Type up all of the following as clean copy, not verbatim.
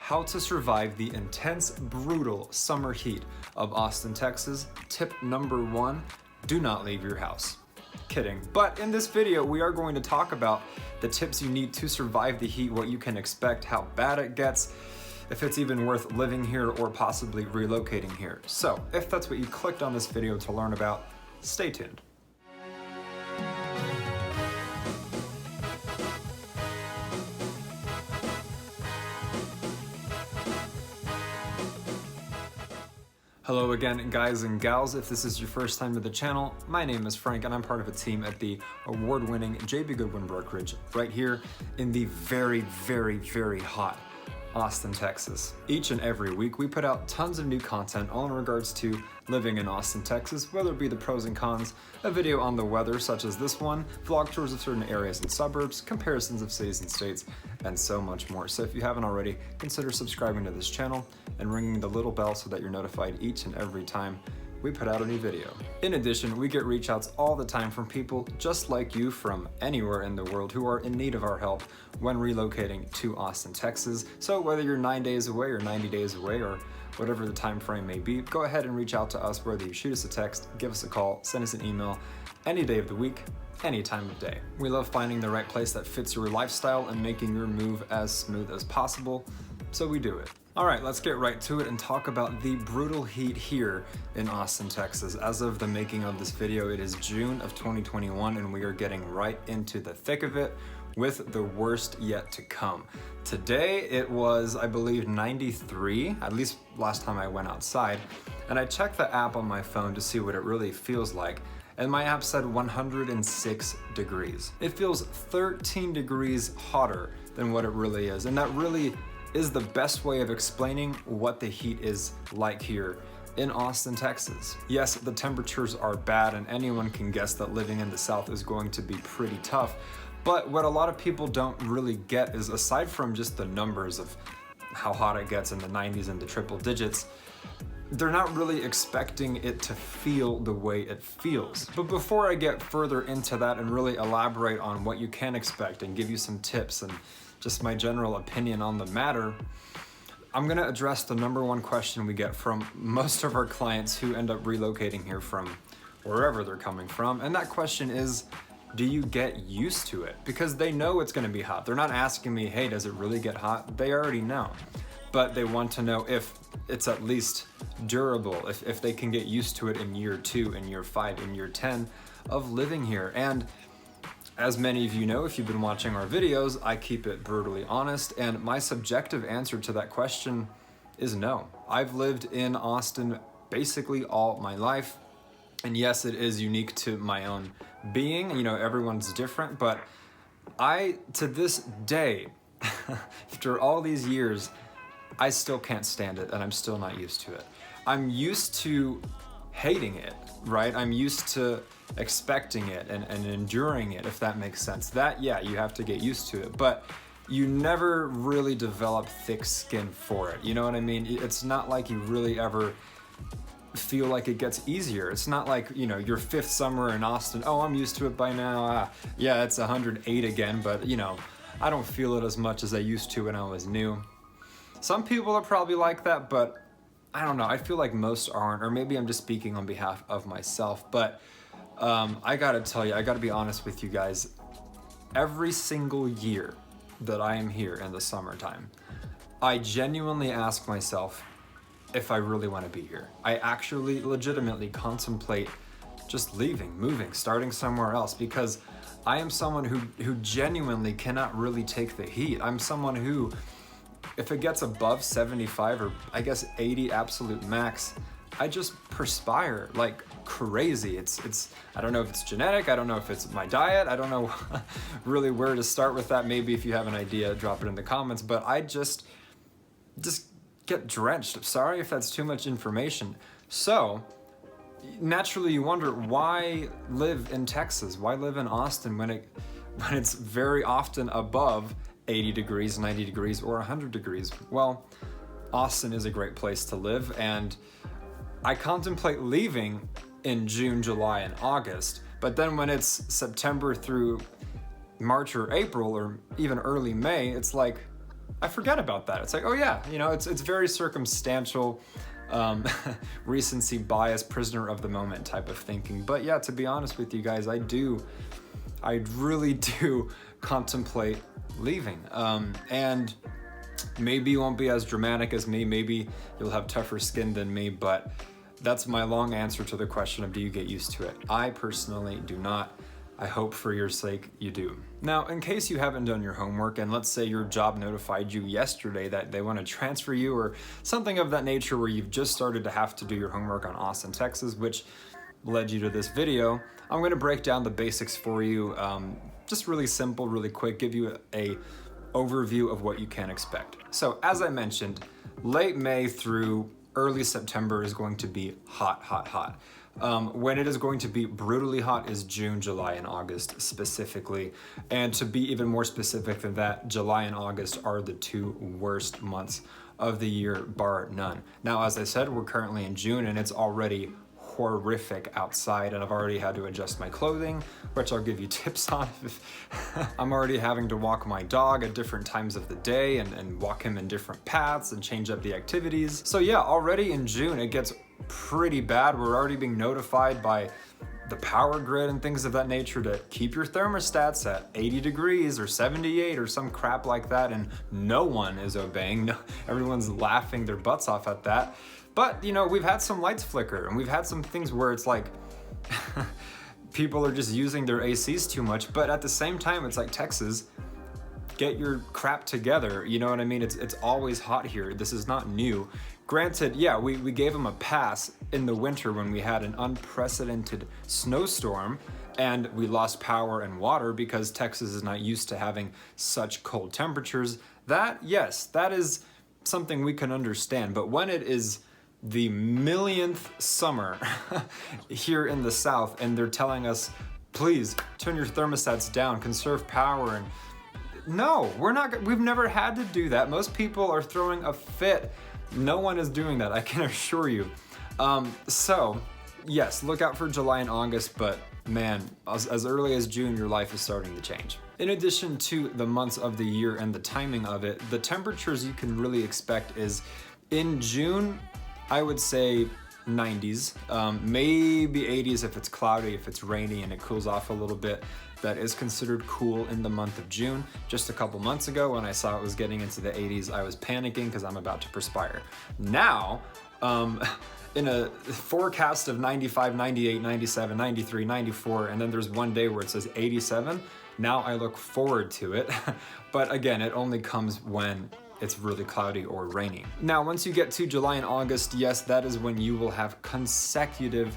how to survive the intense, brutal summer heat of Austin, Texas. Tip number 1, do not leave your house. Kidding. But in this video, we are going to talk about the tips you need to survive the heat, what you can expect, how bad it gets, if it's even worth living here or possibly relocating here. So if that's what you clicked on this video to learn about, stay tuned. Hello again, guys and gals. If this is your first time to the channel, my name is Frank and I'm part of a team at the award-winning JB Goodwin Brokerage right here in the very, very, very hot Austin, Texas. Each and every week, we put out tons of new content all in regards to living in Austin, Texas, whether it be the pros and cons, a video on the weather such as this one, vlog tours of certain areas and suburbs, comparisons of cities and states, and so much more. So if you haven't already, consider subscribing to this channel and ringing the little bell so that you're notified each and every time we put out a new video. In addition, we get reach outs all the time from people just like you from anywhere in the world who are in need of our help when relocating to Austin, Texas. So whether you're 9 days away or 90 days away or whatever the time frame may be, go ahead and reach out to us, whether you shoot us a text, give us a call, send us an email, any day of the week, any time of day. We love finding the right place that fits your lifestyle and making your move as smooth as possible, so we do it. All right, let's get right to it and talk about the brutal heat here in Austin, Texas. As of the making of this video, it is June of 2021 and we are getting right into the thick of it with the worst yet to come. Today it was, I believe, 93, at least last time I went outside, and I checked the app on my phone to see what it really feels like, and my app said 106 degrees. It feels 13 degrees hotter than what it really is, and that really is the best way of explaining what the heat is like here in Austin, Texas. Yes, the temperatures are bad and anyone can guess that living in the South is going to be pretty tough, but what a lot of people don't really get is, aside from just the numbers of how hot it gets in the 90s and the triple digits, they're not really expecting it to feel the way it feels. But before I get further into that and really elaborate on what you can expect and give you some tips and just my general opinion on the matter, I'm gonna address the number one question we get from most of our clients who end up relocating here from wherever they're coming from. And that question is, do you get used to it? Because they know it's gonna be hot. They're not asking me, hey, does it really get hot? They already know. But they want to know if it's at least durable, if they can get used to it in year 2, in year 5, in year 10 of living here. And as many of you know, if you've been watching our videos, I keep it brutally honest, and my subjective answer to that question is no. I've lived in Austin basically all my life, and yes, it is unique to my own being. You know, everyone's different, but I, to this day, after all these years, I still can't stand it, and I'm still not used to it. I'm used to hating it, right? I'm used to expecting it and enduring it, if that makes sense. That, yeah, you have to get used to it, but you never really develop thick skin for it. You know what I mean? It's not like you really ever feel like it gets easier. It's not like, you know, your 5th summer in Austin, oh, I'm used to it by now. Yeah, it's 108 again, but you know, I don't feel it as much as I used to when I was new. Some people are probably like that, but I don't know. I feel like most aren't, or maybe I'm just speaking on behalf of myself, but I gotta tell you, I gotta be honest with you guys. Every single year that I am here in the summertime, I genuinely ask myself if I really want to be here. I actually legitimately contemplate just leaving, moving, starting somewhere else, because I am someone who genuinely cannot really take the heat. I'm someone who, if it gets above 75 or I guess 80 absolute max, I just perspire like crazy. It's I don't know if it's genetic, I don't know if it's my diet, I don't know really where to start with that. Maybe if you have an idea, drop it in the comments, but I just get drenched. Sorry if that's too much information. So naturally you wonder, why live in Texas? Why live in Austin when it's very often above 80 degrees, 90 degrees, or 100 degrees? Well, Austin is a great place to live, and I contemplate leaving in June, July, and August, but then when it's September through March or April or even early May, it's like, I forget about that. It's like, oh yeah, you know, it's very circumstantial, recency bias, prisoner of the moment type of thinking. But yeah, to be honest with you guys, I really do contemplate leaving. And maybe you won't be as dramatic as me, maybe you'll have tougher skin than me, but that's my long answer to the question of do you get used to it? I personally do not. I hope for your sake you do. Now, in case you haven't done your homework, and let's say your job notified you yesterday that they want to transfer you or something of that nature where you've just started to have to do your homework on Austin, Texas, which led you to this video, I'm going to break down the basics for you, just really simple, really quick, give you a overview of what you can expect. So as I mentioned, late May through early September is going to be hot, hot, hot. When it is going to be brutally hot is June, July, and August specifically. And to be even more specific than that, July and August are the two worst months of the year, bar none. Now, as I said, we're currently in June and it's already horrific outside, and I've already had to adjust my clothing, which I'll give you tips on. I'm already having to walk my dog at different times of the day and walk him in different paths and change up the activities. So yeah, already in June it gets pretty bad. We're already being notified by the power grid and things of that nature to keep your thermostats at 80 degrees or 78 or some crap like that, and no one is obeying. No, everyone's laughing their butts off at that. But, you know, we've had some lights flicker and we've had some things where it's like people are just using their ACs too much. But at the same time, it's like, Texas, get your crap together. You know what I mean? It's always hot here. This is not new. Granted, yeah, we gave them a pass in the winter when we had an unprecedented snowstorm and we lost power and water because Texas is not used to having such cold temperatures. That, yes, that is something we can understand. But when it is the millionth summer here in the South and they're telling us, please turn your thermostats down, conserve power, and no, we've never had to do that. Most people are throwing a fit. No one is doing that, I can assure you. So yes, look out for July and August, but man, as early as June, your life is starting to change. In addition to the months of the year and the timing of it, the temperatures you can really expect is in June, I would say 90s, maybe 80s if it's cloudy, if it's rainy and it cools off a little bit. That is considered cool in the month of June. Just a couple months ago when I saw it was getting into the 80s, I was panicking because I'm about to perspire. Now, in a forecast of 95, 98, 97, 93, 94, and then there's one day where it says 87, now I look forward to it. But again, it only comes when it's really cloudy or rainy. Now, once you get to July and August, yes, that is when you will have consecutive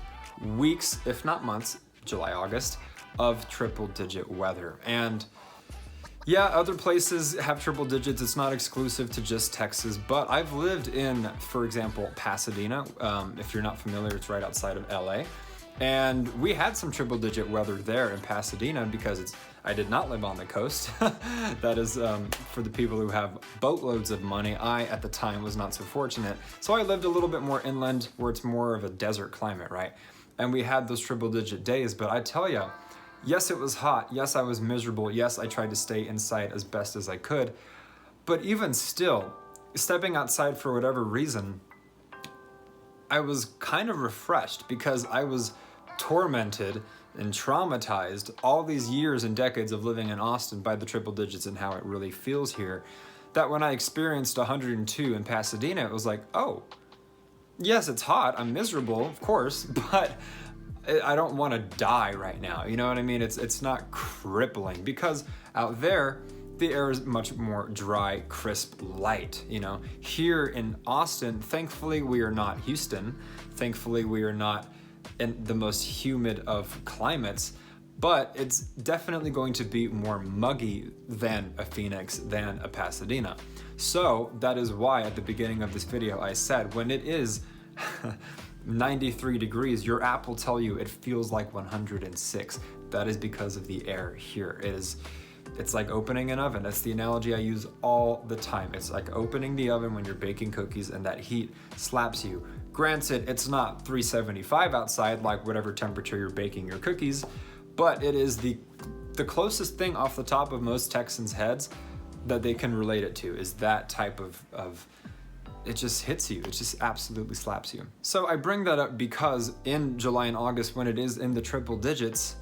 weeks, if not months, July, August, of triple digit weather. And yeah, other places have triple digits. It's not exclusive to just Texas, but I've lived in, for example, Pasadena. If you're not familiar, it's right outside of LA. And we had some triple digit weather there in Pasadena because I did not live on the coast. That is for the people who have boatloads of money. I, at the time, was not so fortunate. So I lived a little bit more inland where it's more of a desert climate, right? And we had those triple digit days, but I tell you, yes, it was hot. Yes, I was miserable. Yes, I tried to stay inside as best as I could. But even still, stepping outside for whatever reason, I was kind of refreshed because I was tormented and traumatized all these years and decades of living in Austin by the triple digits and how it really feels here, that when I experienced 102 in Pasadena, it was like, oh, yes, it's hot. I'm miserable, of course, but I don't want to die right now. You know what I mean? It's not crippling because out there, the air is much more dry, crisp, light, you know. Here in Austin, thankfully we are not Houston. Thankfully we are not in the most humid of climates, but it's definitely going to be more muggy than a Phoenix, than a Pasadena. So that is why at the beginning of this video I said when it is 93 degrees, your app will tell you it feels like 106. That is because of the air here. It's like opening an oven. That's the analogy I use all the time. It's like opening the oven when you're baking cookies and that heat slaps you. Granted, it's not 375 outside like whatever temperature you're baking your cookies, but it is the closest thing off the top of most Texans' heads that they can relate it to, is that type of it just hits you. It just absolutely slaps you. So I bring that up because in July and August, when it is in the triple digits,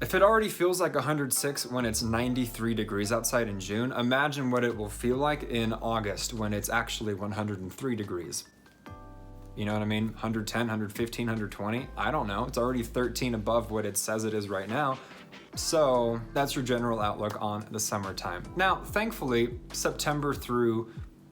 if it already feels like 106 when it's 93 degrees outside in June, imagine what it will feel like in August when it's actually 103 degrees. You know what I mean? 110, 115, 120, I don't know. It's already 13 above what it says it is right now. So that's your general outlook on the summertime. Now, thankfully, September through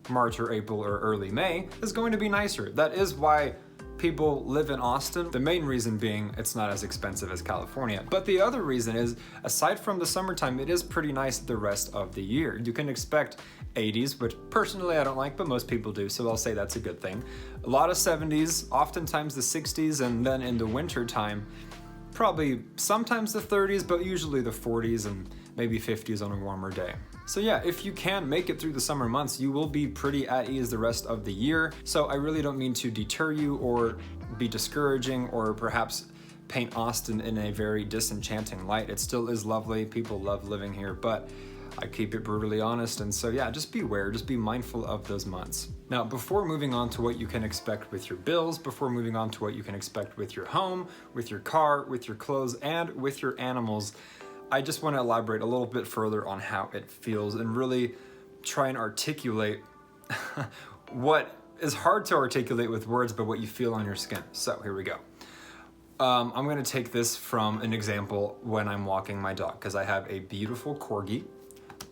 March or April or early May is going to be nicer. That is why people live in Austin. The main reason being it's not as expensive as California. But the other reason is, aside from the summertime, it is pretty nice the rest of the year. You can expect 80s, which personally I don't like, but most people do, so I'll say that's a good thing. A lot of 70s, oftentimes the 60s, and then in the winter time, probably sometimes the 30s, but usually the 40s and maybe 50s on a warmer day. So yeah, if you can make it through the summer months, you will be pretty at ease the rest of the year. So I really don't mean to deter you or be discouraging or perhaps paint Austin in a very disenchanting light. It still is lovely. People love living here, but I keep it brutally honest. And so yeah, just beware, just be mindful of those months. Now, before moving on to what you can expect with your bills, before moving on to what you can expect with your home, with your car, with your clothes, and with your animals, I just want to elaborate a little bit further on how it feels and really try and articulate what is hard to articulate with words, but what you feel on your skin. So here we go. I'm going to take this from an example when I'm walking my dog, because I have a beautiful corgi.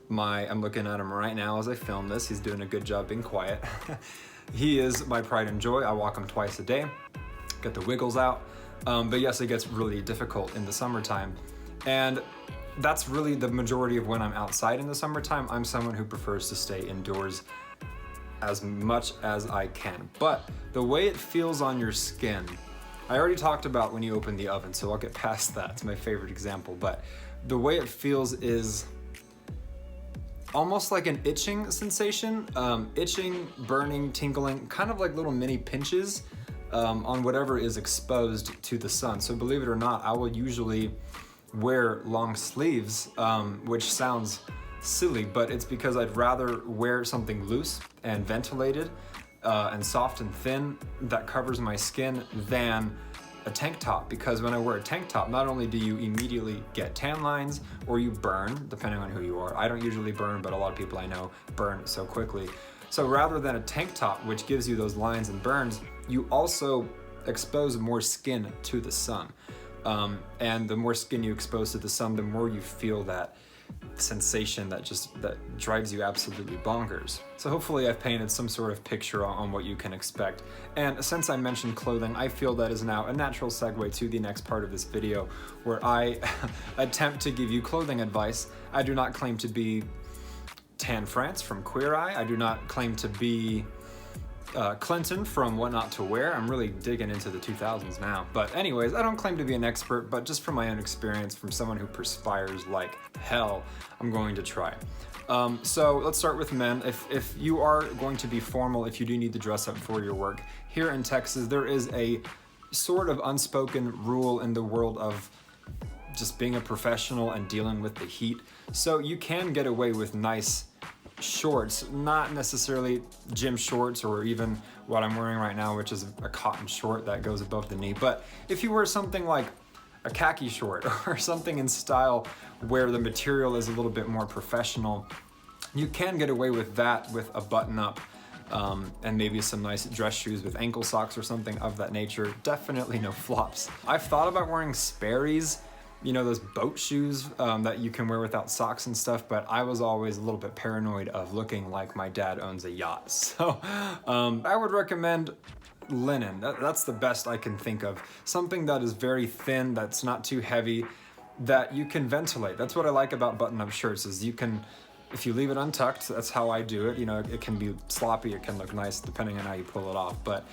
I'm looking at him right now as I film this. He's doing a good job being quiet. He is my pride and joy. I walk him twice a day, get the wiggles out. But yes, it gets really difficult in the summertime. And that's really the majority of when I'm outside in the summertime. I'm someone who prefers to stay indoors as much as I can. But the way it feels on your skin, I already talked about when you open the oven, so I'll get past that. It's my favorite example. But the way it feels is almost like an itching sensation. Itching, burning, tingling, kind of like little mini pinches on whatever is exposed to the sun. So believe it or not, I will usually wear long sleeves, which sounds silly, but it's because I'd rather wear something loose and ventilated and soft and thin that covers my skin than a tank top, because when I wear a tank top, not only do you immediately get tan lines or you burn, depending on who you are. I don't usually burn, but a lot of people I know burn so quickly. So rather than a tank top, which gives you those lines and burns, you also expose more skin to the sun. And the more skin you expose to the sun, the more you feel that sensation that drives you absolutely bonkers. So hopefully I've painted some sort of picture on what you can expect. And since I mentioned clothing, I feel that is now a natural segue to the next part of this video, where I attempt to give you clothing advice. I do not claim to be Tan France from Queer Eye. I do not claim to be Clinton from What Not to Wear. I'm really digging into the 2000s now. But anyways, I don't claim to be an expert, but just from my own experience, from someone who perspires like hell, I'm going to try. So let's start with men. If you are going to be formal, if you do need to dress up for your work, here in Texas, there is a sort of unspoken rule in the world of just being a professional and dealing with the heat. So you can get away with nice shorts, not necessarily gym shorts or even what I'm wearing right now, which is a cotton short that goes above the knee. But if you wear something like a khaki short or something in style where the material is a little bit more professional, you can get away with that with a button up and maybe some nice dress shoes with ankle socks or something of that nature. Definitely no flops. I've thought about wearing Sperry's, you know, those boat shoes that you can wear without socks and stuff, but I was always a little bit paranoid of looking like my dad owns a yacht. So I would recommend linen. That's the best I can think of. Something that is very thin, that's not too heavy, that you can ventilate. That's what I like about button-up shirts, is you can, if you leave it untucked, that's how I do it. You know, it can be sloppy, it can look nice depending on how you pull it off. But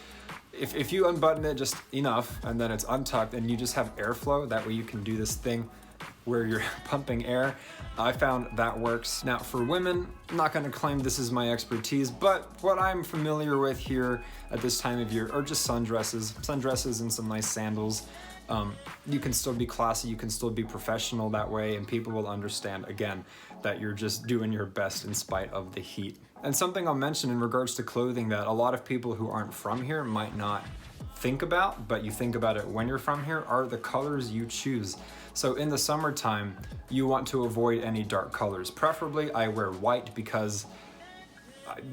if you unbutton it just enough and then it's untucked and you just have airflow, that way you can do this thing where you're pumping air. I found that works. Now for women, I'm not gonna claim this is my expertise, but what I'm familiar with here at this time of year are just sundresses and some nice sandals. you can still be classy, you can still be professional that way, and people will understand, again, that you're just doing your best in spite of the heat. And something I'll mention in regards to clothing that a lot of people who aren't from here might not think about, but you think about it when you're from here, are the colors you choose. So in the summertime, you want to avoid any dark colors. Preferably, I wear white because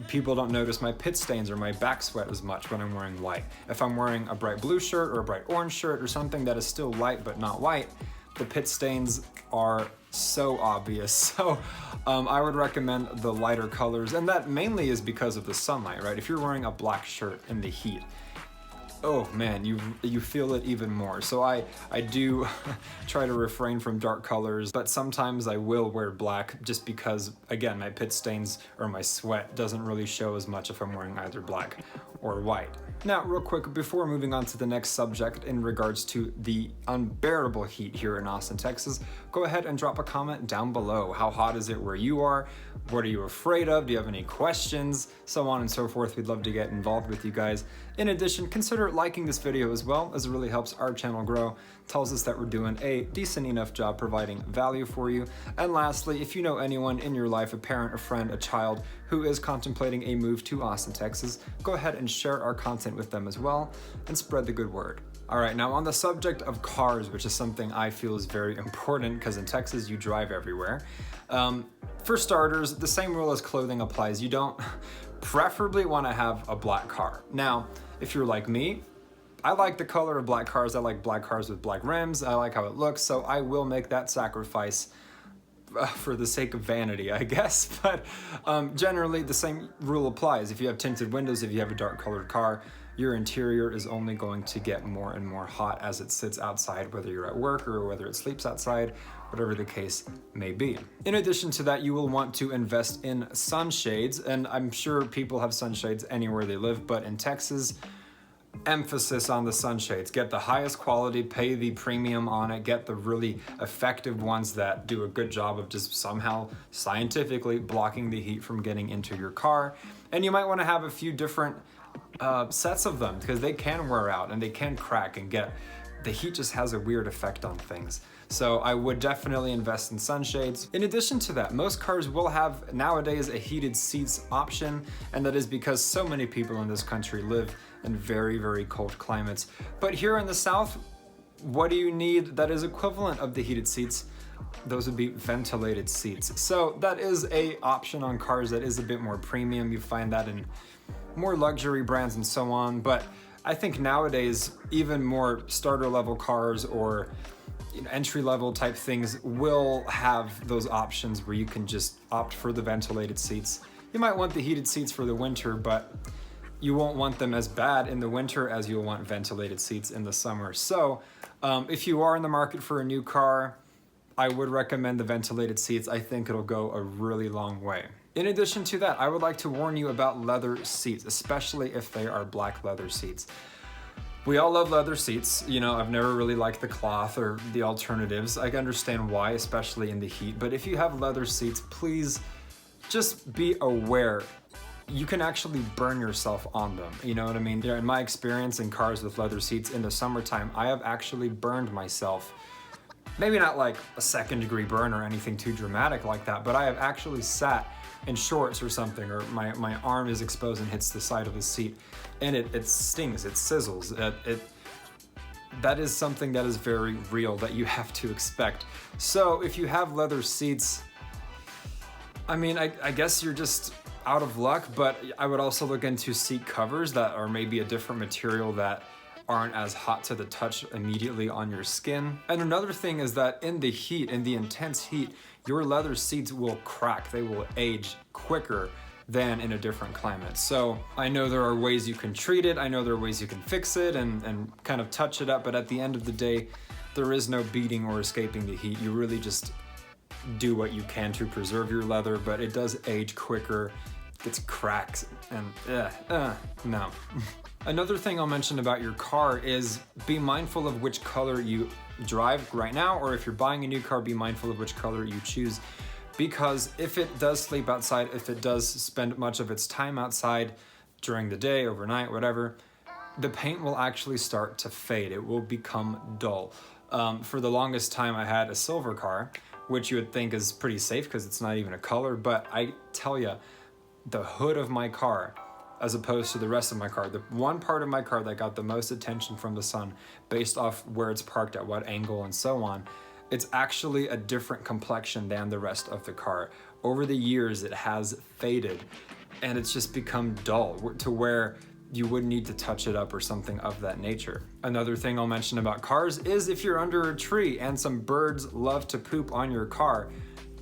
people don't notice my pit stains or my back sweat as much when I'm wearing white. If I'm wearing a bright blue shirt or a bright orange shirt or something that is still light but not white, the pit stains are so obvious. So I would recommend the lighter colors, and that mainly is because of the sunlight, right? If you're wearing a black shirt in the heat, oh man, you feel it even more. So I do try to refrain from dark colors, but sometimes I will wear black just because, again, my pit stains or my sweat doesn't really show as much if I'm wearing either black or white. Now, real quick, before moving on to the next subject in regards to the unbearable heat here in Austin, Texas, go ahead and drop a comment down below. How hot is it where you are? What are you afraid of? Do you have any questions? So on and so forth. We'd love to get involved with you guys. In addition, consider liking this video as well, as it really helps our channel grow, tells us that we're doing a decent enough job providing value for you. And lastly, if you know anyone in your life, a parent, a friend, a child, who is contemplating a move to Austin, Texas, go ahead and share our content with them as well and spread the good word. All right, now on the subject of cars, which is something I feel is very important because in Texas you drive everywhere. For starters, the same rule as clothing applies. You don't preferably want to have a black car. Now, if you're like me, I like the color of black cars. I like black cars with black rims. I like how it looks, so I will make that sacrifice for the sake of vanity, I guess. But generally, the same rule applies. If you have tinted windows, if you have a dark colored car, your interior is only going to get more and more hot as it sits outside, whether you're at work or whether it sleeps outside, whatever the case may be. In addition to that, you will want to invest in sunshades, and I'm sure people have sunshades anywhere they live, but in Texas, emphasis on the sunshades. Get the highest quality, pay the premium on it, get the really effective ones that do a good job of just somehow scientifically blocking the heat from getting into your car. And you might want to have a few different sets of them because they can wear out and they can crack and the heat just has a weird effect on things. So I would definitely invest in sunshades. In addition to that, most cars will have nowadays a heated seats option, and that is because so many people in this country live in very, very cold climates. But here in the South, what do you need that is equivalent of the heated seats? Those would be ventilated seats. So that is an option on cars that is a bit more premium. You find that in more luxury brands and so on. But I think nowadays, even more starter level cars or entry level type things will have those options where you can just opt for the ventilated seats. You might want the heated seats for the winter, but you won't want them as bad in the winter as you'll want ventilated seats in the summer. So if you are in the market for a new car, I would recommend the ventilated seats. I think it'll go a really long way. In addition to that, I would like to warn you about leather seats, especially if they are black leather seats. We all love leather seats. You know, I've never really liked the cloth or the alternatives. I understand why, especially in the heat. But if you have leather seats, please just be aware. You can actually burn yourself on them. You know what I mean? In my experience in cars with leather seats in the summertime, I have actually burned myself. Maybe not like a second-degree burn or anything too dramatic like that, but I have actually sat in shorts or something, or my arm is exposed and hits the side of the seat, and it stings, it sizzles. That is something that is very real that you have to expect. So if you have leather seats, I mean, I guess you're just out of luck, but I would also look into seat covers that are maybe a different material that aren't as hot to the touch immediately on your skin. And another thing is that in the heat, in the intense heat, your leather seats will crack. They will age quicker than in a different climate. So I know there are ways you can treat it. I know there are ways you can fix it and kind of touch it up. But at the end of the day, there is no beating or escaping the heat. You really just do what you can to preserve your leather, but it does age quicker, gets cracked, and no. Another thing I'll mention about your car is be mindful of which color you drive right now, or if you're buying a new car, be mindful of which color you choose. Because if it does sleep outside, if it does spend much of its time outside during the day, overnight, whatever, the paint will actually start to fade. It will become dull. For the longest time, I had a silver car, which you would think is pretty safe because it's not even a color, but I tell you, the hood of my car, as opposed to the rest of my car, the one part of my car that got the most attention from the sun based off where it's parked, at what angle, and so on, it's actually a different complexion than the rest of the car. Over the years, it has faded, and it's just become dull to where you would need to touch it up or something of that nature. Another thing I'll mention about cars is if you're under a tree and some birds love to poop on your car,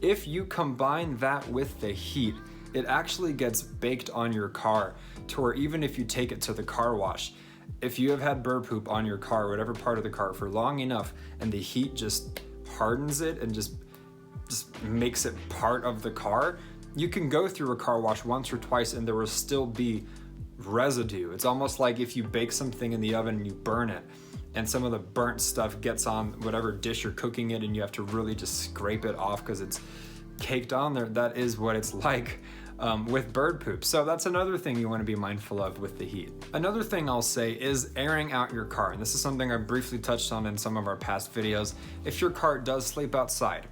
if you combine that with the heat, it actually gets baked on your car to where even if you take it to the car wash, if you have had bird poop on your car, whatever part of the car, for long enough and the heat just hardens it and just makes it part of the car, you can go through a car wash once or twice and there will still be residue. It's almost like if you bake something in the oven and you burn it and some of the burnt stuff gets on whatever dish you're cooking it and you have to really just scrape it off because it's caked on there. That is what it's like with bird poop. So that's another thing you want to be mindful of with the heat. Another thing I'll say is airing out your car. And this is something I briefly touched on in some of our past videos. If your car does sleep outside,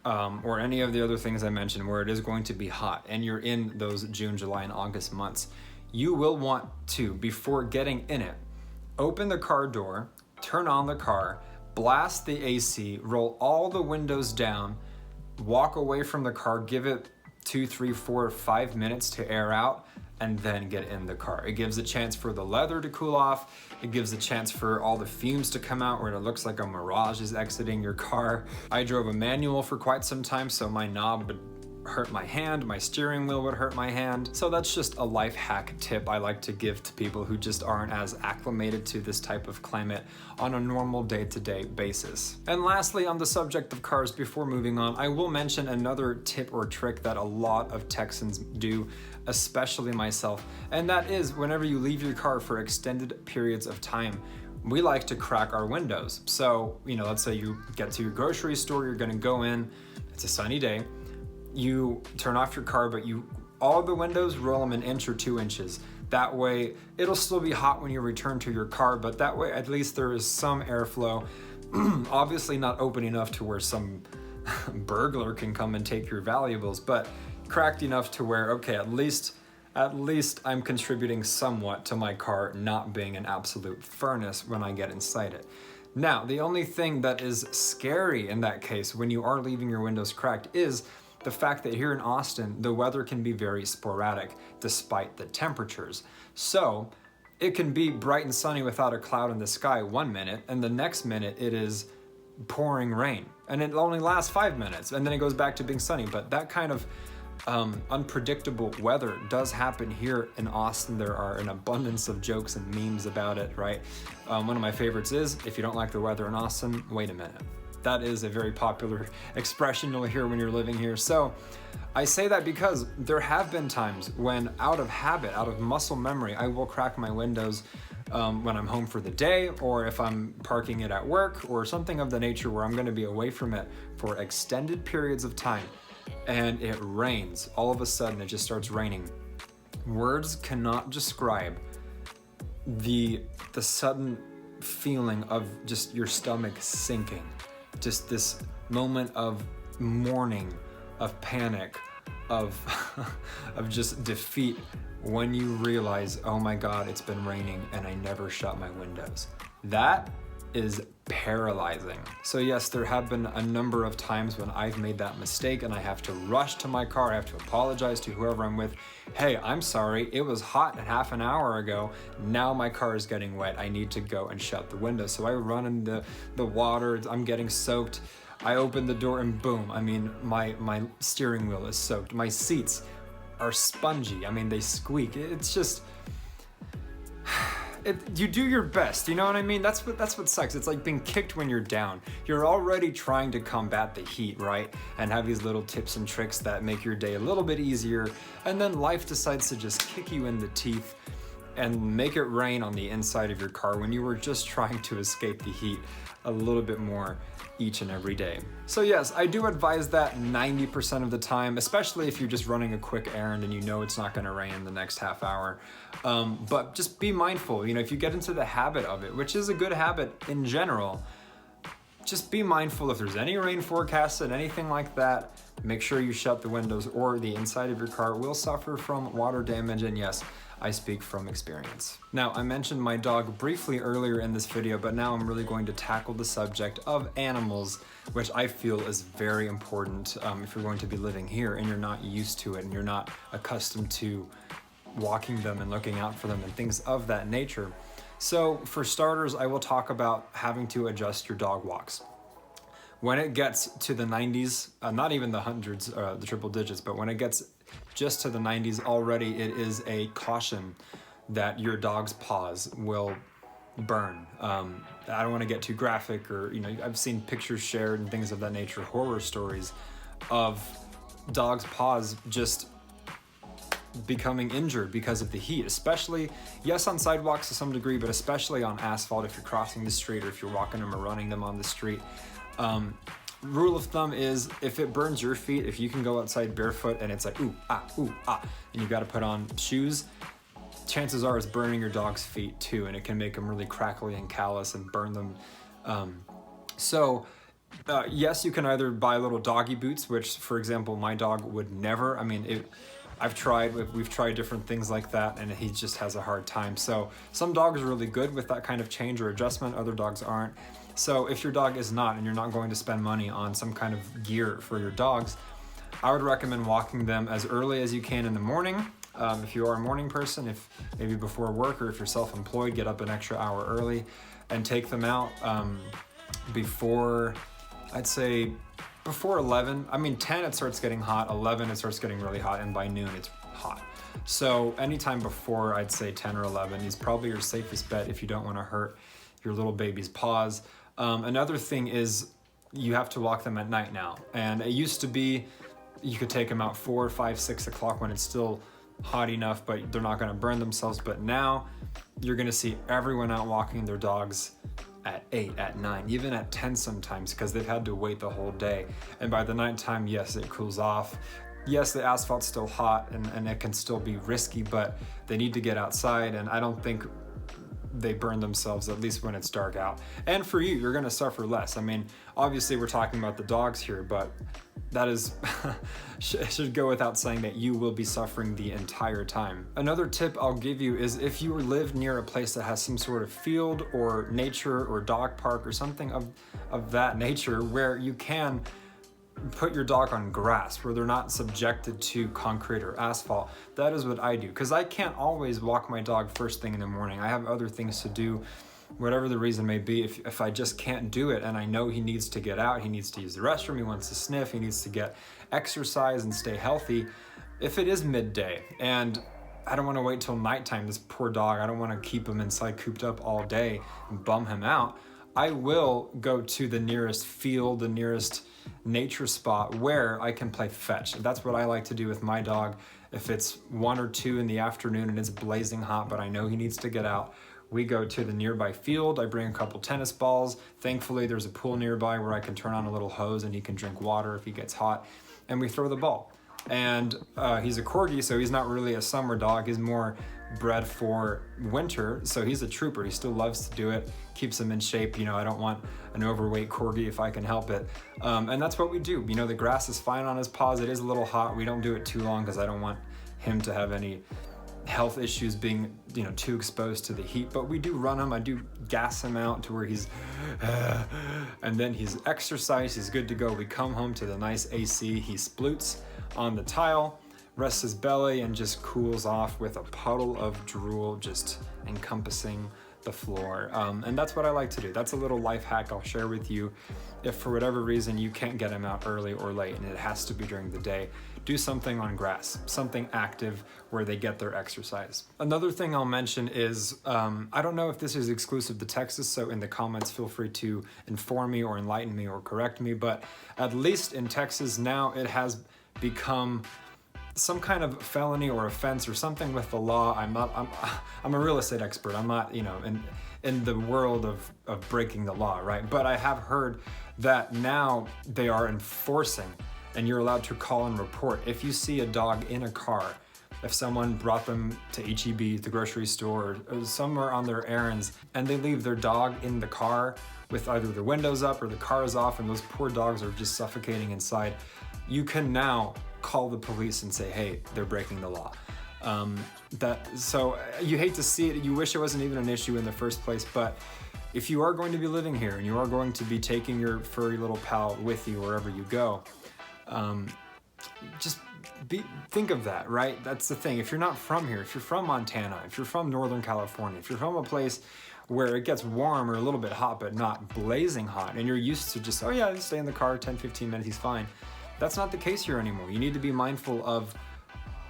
or any of the other things I mentioned where it is going to be hot and you're in those June, July, and August months, you will want to, before getting in it, open the car door, turn on the car, blast the AC, roll all the windows down, walk away from the car, give it 2, 3, 4, 5 minutes to air out, and then get in the car. It gives a chance for the leather to cool off. It gives a chance for all the fumes to come out where it looks like a mirage is exiting your car. I drove a manual for quite some time, so my knob would hurt my hand, my steering wheel would hurt my hand. So that's just a life hack tip I like to give to people who just aren't as acclimated to this type of climate on a normal day-to-day basis. And lastly, on the subject of cars, before moving on, I will mention another tip or trick that a lot of Texans do, especially myself, and that is whenever you leave your car for extended periods of time, we like to crack our windows. So, let's say you get to your grocery store, you're gonna go in, it's a sunny day, you turn off your car, but all the windows, roll them 1 inch or 2 inches. That way, it'll still be hot when you return to your car, but that way at least there is some airflow. Obviously not open enough to where some burglar can come and take your valuables, but cracked enough to where, okay, at least I'm contributing somewhat to my car not being an absolute furnace when I get inside it. Now, the only thing that is scary in that case when you are leaving your windows cracked is the fact that here in Austin, the weather can be very sporadic despite the temperatures. So it can be bright and sunny without a cloud in the sky 1 minute, and the next minute it is pouring rain. And it only lasts 5 minutes, and then it goes back to being sunny. But that kind of unpredictable weather does happen here in Austin. There are an abundance of jokes and memes about it, right? One of my favorites is, if you don't like the weather in Austin, wait a minute. That is a very popular expression you'll hear when you're living here. So I say that because there have been times when out of habit, out of muscle memory, I will crack my windows when I'm home for the day, or if I'm parking it at work or something of the nature where I'm gonna be away from it for extended periods of time and it rains. All of a sudden it just starts raining. Words cannot describe the sudden feeling of just your stomach sinking. Just this moment of mourning, of panic, of just defeat when you realize, oh my God, it's been raining and I never shut my windows. That is paralyzing. So yes, there have been a number of times when I've made that mistake and I have to rush to my car. I have to apologize to whoever I'm with. Hey, I'm sorry, it was hot half an hour ago. Now my car is getting wet. I need to go and shut the window. So I run in the water, I'm getting soaked. I open the door and boom, my steering wheel is soaked. My seats are spongy. They squeak. It's just, you do your best, you know what I mean? That's what sucks. It's like being kicked when you're down. You're already trying to combat the heat, right? And have these little tips and tricks that make your day a little bit easier, and then life decides to just kick you in the teeth and make it rain on the inside of your car when you were just trying to escape the heat a little bit more each and every day. So yes, I do advise that 90% of the time, especially if you're just running a quick errand and you know it's not gonna rain the next half hour. But just be mindful, if you get into the habit of it, which is a good habit in general, just be mindful if there's any rain forecasted, anything like that, make sure you shut the windows or the inside of your car will suffer from water damage, and yes, I speak from experience. Now, I mentioned my dog briefly earlier in this video, but now I'm really going to tackle the subject of animals, which I feel is very important if you're going to be living here and you're not used to it and you're not accustomed to walking them and looking out for them and things of that nature. So for starters, I will talk about having to adjust your dog walks. When it gets to the 90s, not even the hundreds, the triple digits, but when it gets just to the 90s already, it is a caution that your dog's paws will burn. I don't want to get too graphic, or I've seen pictures shared and things of that nature, horror stories of dogs' paws just becoming injured because of the heat, especially, yes, on sidewalks to some degree, but especially on asphalt if you're crossing the street or if you're walking them or running them on the street. Rule of thumb is if it burns your feet, if you can go outside barefoot and it's like ooh ah, and you got to put on shoes, chances are it's burning your dog's feet too, and it can make them really crackly and callous and burn them. Yes, you can either buy little doggy boots, which, for example, my dog would never. We've tried different things like that, and he just has a hard time. So some dogs are really good with that kind of change or adjustment, other dogs aren't. So if your dog is not, and you're not going to spend money on some kind of gear for your dogs, I would recommend walking them as early as you can in the morning. If you are a morning person, if maybe before work, or if you're self-employed, get up an extra hour early and take them out before, I'd say, before 11. 10 it starts getting hot, 11 it starts getting really hot, and by noon it's hot. So anytime before, I'd say 10 or 11 is probably your safest bet if you don't want to hurt your little baby's paws. Another thing is you have to walk them at night now. And it used to be you could take them out 4, 5, 6 o'clock when it's still hot enough, but they're not gonna burn themselves. But now you're gonna see everyone out walking their dogs at 8, at 9, even at 10 sometimes, because they've had to wait the whole day. And by the nighttime, yes, it cools off. Yes, the asphalt's still hot and it can still be risky, but they need to get outside, and I don't think they burn themselves, at least when it's dark out. And for you, you're gonna suffer less. Obviously we're talking about the dogs here, but that is should go without saying that you will be suffering the entire time. Another tip I'll give you is if you live near a place that has some sort of field or nature or dog park or something of that nature, where you can put your dog on grass, where they're not subjected to concrete or asphalt. That is what I do, because I can't always walk my dog first thing in the morning. I have other things to do, whatever the reason may be. If I just can't do it, and I know he needs to get out, he needs to use the restroom, he wants to sniff, he needs to get exercise and stay healthy. If it is midday and I don't want to wait till nighttime, this poor dog, I don't want to keep him inside cooped up all day and bum him out, I will go to the nearest field, the nearest nature spot where I can play fetch. That's what I like to do with my dog. If it's 1 or 2 in the afternoon and it's blazing hot, but I know he needs to get out, we go to the nearby field. I bring a couple tennis balls. Thankfully, there's a pool nearby where I can turn on a little hose and he can drink water if he gets hot, and we throw the ball. And he's a corgi, so he's not really a summer dog. He's more bred for winter, so he's a trooper. He still loves to do it, keeps him in shape. I don't want an overweight corgi if I can help it. And that's what we do. The grass is fine on his paws. It is a little hot. We don't do it too long because I don't want him to have any health issues being too exposed to the heat. But we do run him. I do gas him out to where he's and then he's exercised, he's good to go. We come home to the nice AC. He sploots on the tile, rests his belly, and just cools off with a puddle of drool just encompassing the floor. And that's what I like to do. That's a little life hack I'll share with you. If for whatever reason you can't get him out early or late and it has to be during the day, do something on grass, something active where they get their exercise. Another thing I'll mention is, I don't know if this is exclusive to Texas, so in the comments feel free to inform me or enlighten me or correct me, but at least in Texas now it has become some kind of felony or offense or something with the law. I'm a real estate expert. I'm not, in the world of breaking the law, right? But I have heard that now they are enforcing, and you're allowed to call and report if you see a dog in a car. If someone brought them to HEB, the grocery store, or somewhere on their errands, and they leave their dog in the car with either the windows up or the cars off, and those poor dogs are just suffocating inside, you can now call the police and say, hey, they're breaking the law. So you hate to see it, you wish it wasn't even an issue in the first place, but if you are going to be living here and you are going to be taking your furry little pal with you wherever you go, think of that, right? That's the thing. If you're not from here, if you're from Montana, if you're from Northern California, if you're from a place where it gets warm or a little bit hot, but not blazing hot, and you're used to just, oh yeah, just stay in the car 10, 15 minutes, he's fine. That's not the case here anymore. You need to be mindful of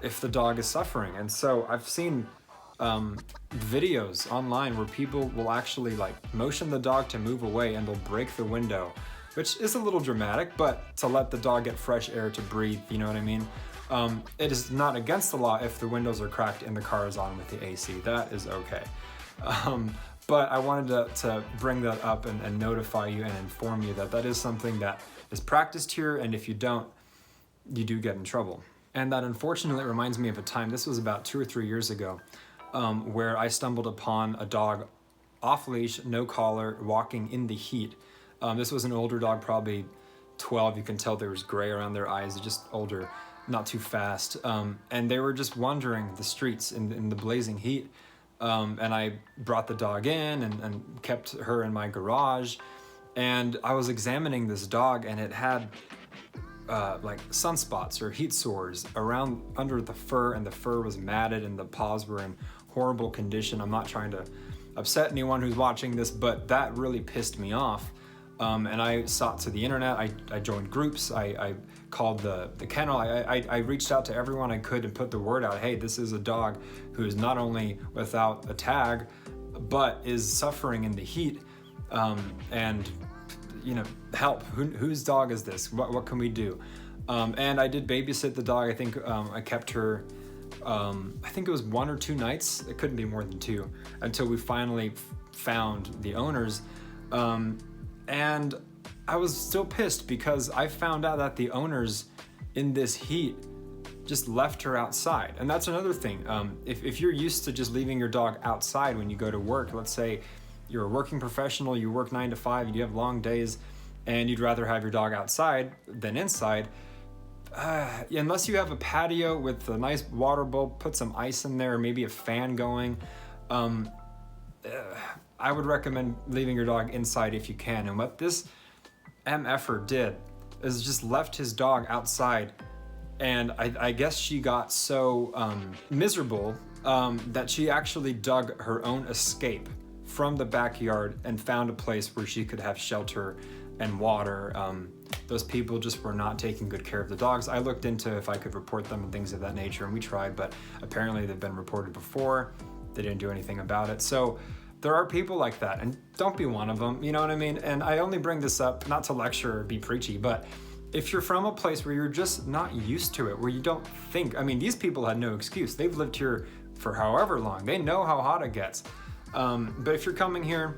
if the dog is suffering. And so I've seen videos online where people will actually motion the dog to move away, and they'll break the window, which is a little dramatic, but to let the dog get fresh air to breathe, you know what I mean? It is not against the law if the windows are cracked and the car is on with the AC. That is okay. But I wanted to bring that up and notify you and inform you that that is something that is practiced here, and if you don't, you do get in trouble. And that unfortunately reminds me of a time, this was about 2 or 3 years ago, where I stumbled upon a dog off leash, no collar, walking in the heat. This was an older dog, probably 12. You can tell there was gray around their eyes, just older, not too fast. And they were just wandering the streets in the blazing heat. And I brought the dog in and kept her in my garage. And I was examining this dog, and it had sunspots or heat sores around under the fur, and the fur was matted and the paws were in horrible condition. I'm not trying to upset anyone who's watching this, but that really pissed me off. And I sought to the internet, I joined groups, I called the kennel, I reached out to everyone I could and put the word out, hey, this is a dog who is not only without a tag, but is suffering in the heat, and help, whose dog is this, what can we do? And I did babysit the dog. I think I kept her, I think it was 1 or 2 nights, it couldn't be more than 2, until we finally found the owners. And I was still pissed because I found out that the owners in this heat just left her outside. And that's another thing. If you're used to just leaving your dog outside when you go to work, let's say you're a working professional, you work 9 to 5, you have long days, and you'd rather have your dog outside than inside, unless you have a patio with a nice water bowl, put some ice in there, or maybe a fan going, I would recommend leaving your dog inside if you can. And what this MFer did is just left his dog outside, and I guess she got so miserable that she actually dug her own escape from the backyard and found a place where she could have shelter and water. Those people just were not taking good care of the dogs. I looked into if I could report them and things of that nature, and we tried, but apparently they've been reported before. They didn't do anything about it. So there are people like that, and don't be one of them, you know what I mean? And I only bring this up not to lecture or be preachy, but if you're from a place where you're just not used to it, where you don't think, these people had no excuse. They've lived here for however long. They know how hot it gets. But if you're coming here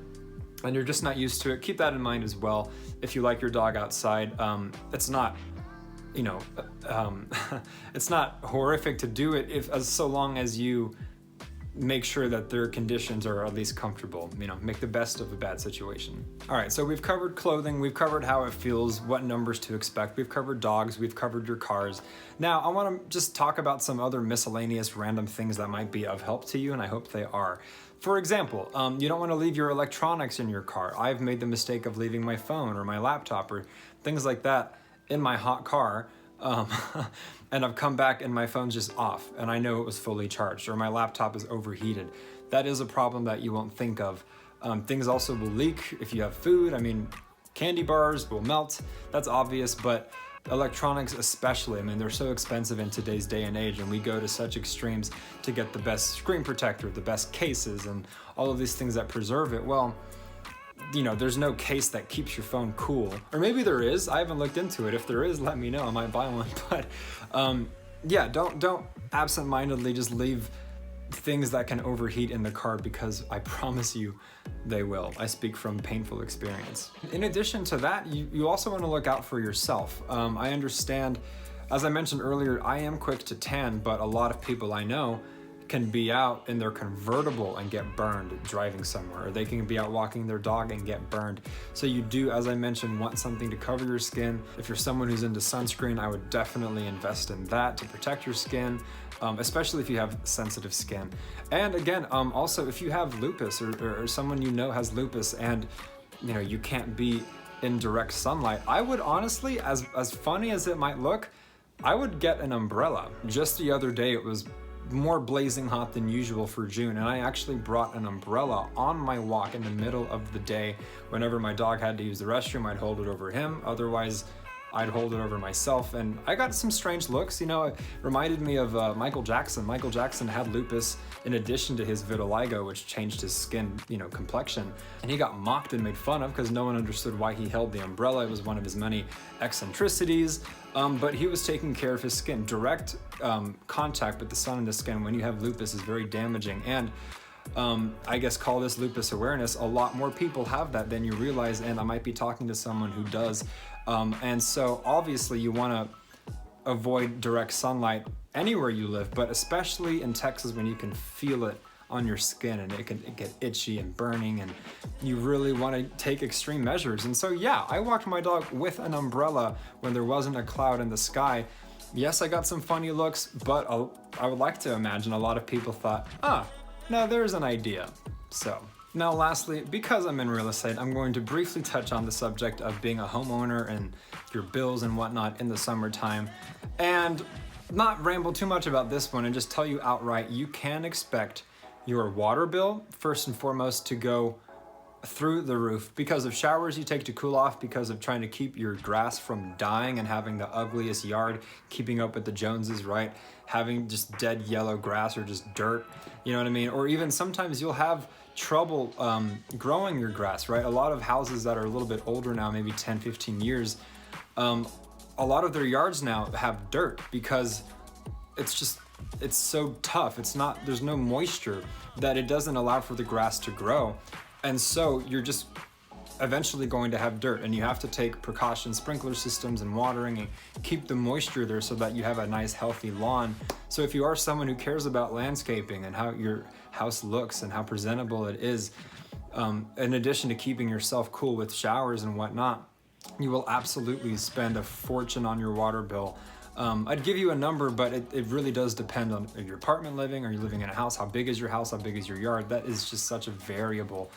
and you're just not used to it, keep that in mind as well. If you like your dog outside, it's not, it's not horrific to do it so long as you make sure that their conditions are at least comfortable, make the best of a bad situation. All right, so we've covered clothing, we've covered how it feels, what numbers to expect, we've covered dogs, we've covered your cars. Now, I wanna just talk about some other miscellaneous random things that might be of help to you, and I hope they are. For example, you don't wanna leave your electronics in your car. I've made the mistake of leaving my phone or my laptop or things like that in my hot car. And I've come back and my phone's just off and I know it was fully charged, or my laptop is overheated. That is a problem that you won't think of. Things also will leak if you have food. Candy bars will melt, that's obvious, but electronics especially, they're so expensive in today's day and age, and we go to such extremes to get the best screen protector, the best cases, and all of these things that preserve it. Well, there's no case that keeps your phone cool. Or maybe there is, I haven't looked into it. If there is, let me know, I might buy one. But yeah, don't absentmindedly just leave things that can overheat in the car, because I promise you they will. I speak from painful experience. In addition to that, you also want to look out for yourself. I understand, as I mentioned earlier, I am quick to tan, but a lot of people I know can be out in their convertible and get burned driving somewhere, or they can be out walking their dog and get burned. So you do, as I mentioned, want something to cover your skin. If you're someone who's into sunscreen, I would definitely invest in that to protect your skin, especially if you have sensitive skin. And again, also if you have lupus, or someone you know has lupus, and you can't be in direct sunlight, I would honestly, as funny as it might look, I would get an umbrella. Just the other day, it was more blazing hot than usual for June, and I actually brought an umbrella on my walk in the middle of the day. Whenever my dog had to use the restroom, I'd hold it over him. Otherwise, I'd hold it over myself, and I got some strange looks. It reminded me of Michael Jackson. Michael Jackson had lupus in addition to his vitiligo, which changed his skin, complexion. And he got mocked and made fun of because no one understood why he held the umbrella. It was one of his many eccentricities, but he was taking care of his skin. Direct contact with the sun and the skin when you have lupus is very damaging. And I guess call this lupus awareness. A lot more people have that than you realize, and I might be talking to someone who does. And so obviously you want to avoid direct sunlight anywhere you live, but especially in Texas when you can feel it on your skin and it can get itchy and burning, and you really want to take extreme measures. And so yeah, I walked my dog with an umbrella when there wasn't a cloud in the sky. Yes, I got some funny looks, but I would like to imagine a lot of people thought, now there's an idea. So now lastly, because I'm in real estate, I'm going to briefly touch on the subject of being a homeowner and your bills and whatnot in the summertime, and not ramble too much about this one and just tell you outright, you can expect your water bill, first and foremost, to go through the roof because of showers you take to cool off, because of trying to keep your grass from dying and having the ugliest yard, keeping up with the Joneses, right? Having just dead yellow grass or just dirt, you know what I mean? Or even sometimes you'll have trouble growing your grass, right? A lot of houses that are a little bit older now, maybe 10, 15 years, a lot of their yards now have dirt because it's so tough. There's no moisture that it doesn't allow for the grass to grow. And so you're just eventually going to have dirt, and you have to take precautions, sprinkler systems and watering, and keep the moisture there so that you have a nice healthy lawn. So if you are someone who cares about landscaping and how your house looks and how presentable it is, in addition to keeping yourself cool with showers and whatnot, you will absolutely spend a fortune on your water bill. I'd give you a number, but it really does depend on your apartment living. Are you living in a house? How big is your house? How big is your yard? That is just such a variable.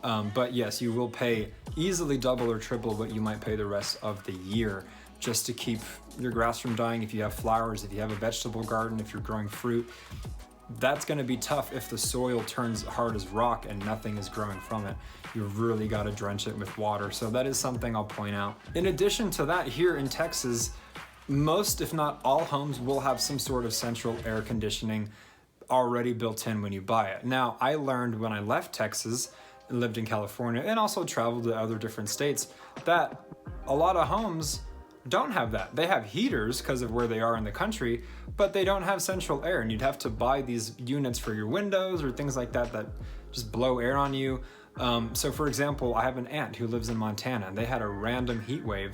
But yes, you will pay easily double or triple what you might pay the rest of the year just to keep your grass from dying. If you have flowers, if you have a vegetable garden, if you're growing fruit, that's going to be tough if the soil turns hard as rock and nothing is growing from it. You really got to drench it with water. So that is something I'll point out. In addition to that, here in Texas, most, if not all, homes will have some sort of central air conditioning already built in when you buy it. Now, I learned when I left Texas and lived in California and also traveled to other different states that a lot of homes don't have that. They have heaters because of where they are in the country, but they don't have central air, and you'd have to buy these units for your windows or things like that that just blow air on you. So for example, I have an aunt who lives in Montana, and they had a random heat wave,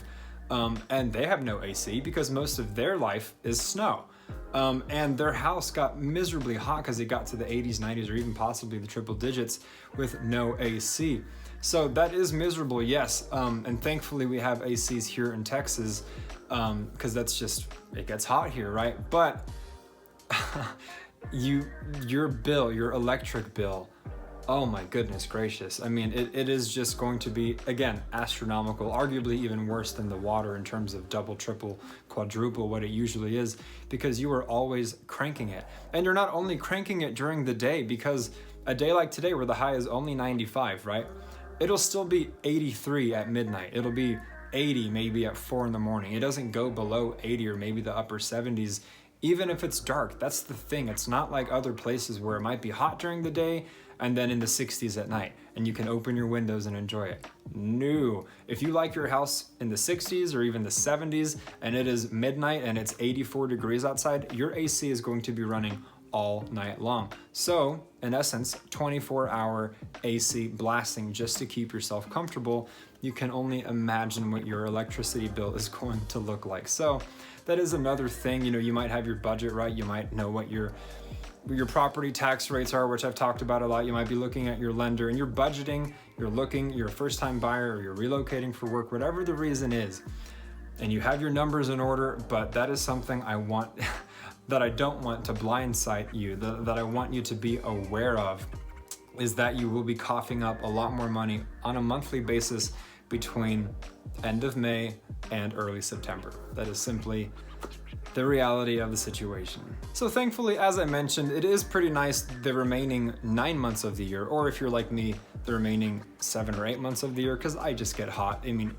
and they have no AC because most of their life is snow. And their house got miserably hot because it got to the 80s, 90s, or even possibly the triple digits with no AC. So that is miserable, yes. And thankfully we have ACs here in Texas because it gets hot here, right? But your bill, your electric bill, oh my goodness gracious. I mean, it is just going to be, again, astronomical, arguably even worse than the water in terms of double, triple, quadruple what it usually is, because you are always cranking it. And you're not only cranking it during the day, because a day like today where the high is only 95, right? It'll still be 83 at midnight. It'll be 80 maybe at 4 in the morning. It doesn't go below 80 or maybe the upper 70s even if it's dark. That's the thing. It's not like other places where it might be hot during the day and then in the 60s at night, and you can open your windows and enjoy it. No, if you like your house in the 60s or even the 70s and it is midnight and it's 84 degrees outside, your AC is going to be running all night long. So in essence, 24-hour AC blasting just to keep yourself comfortable. You can only imagine what your electricity bill is going to look like. So that is another thing. You know, you might have your budget right. You might know what your property tax rates are, which I've talked about a lot. You might be looking at your lender and you're budgeting, you're a first-time buyer or you're relocating for work, whatever the reason is, and you have your numbers in order. But that is something I want that I don't want to blindside you, that I want you to be aware of, is that you will be coughing up a lot more money on a monthly basis between end of May and early September. That is simply the reality of the situation. So thankfully, as I mentioned, it is pretty nice the remaining 9 months of the year, or if you're like me, the remaining 7 or 8 months of the year, because I just get hot. I mean,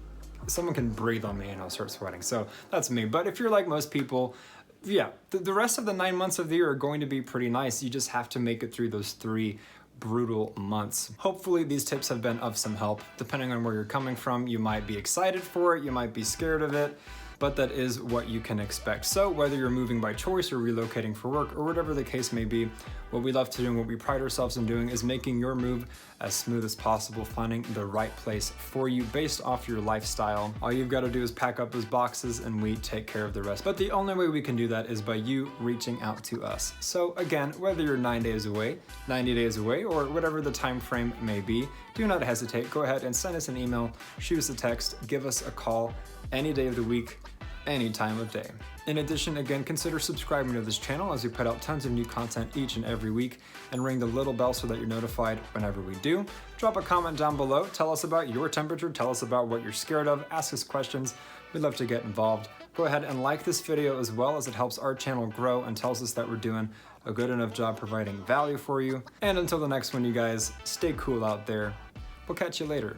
someone can breathe on me and I'll start sweating. So that's me. But if you're like most people, yeah, the rest of the 9 months of the year are going to be pretty nice. You just have to make it through those 3 brutal months. Hopefully these tips have been of some help. Depending on where you're coming from, you might be excited for it, you might be scared of it, but that is what you can expect. So whether you're moving by choice or relocating for work or whatever the case may be, what we love to do and what we pride ourselves in doing is making your move as smooth as possible, finding the right place for you based off your lifestyle. All you've got to do is pack up those boxes and we take care of the rest. But the only way we can do that is by you reaching out to us. So again, whether you're 9 days away, 90 days away, or whatever the time frame may be, do not hesitate. Go ahead and send us an email, shoot us a text, give us a call any day of the week, any time of day. In addition, again, consider subscribing to this channel as we put out tons of new content each and every week, and ring the little bell so that you're notified whenever we do. Drop a comment down below, tell us about your temperature, tell us about what you're scared of, ask us questions. We'd love to get involved. Go ahead and like this video as well, as it helps our channel grow and tells us that we're doing a good enough job providing value for you. And until the next one, you guys, stay cool out there. We'll catch you later.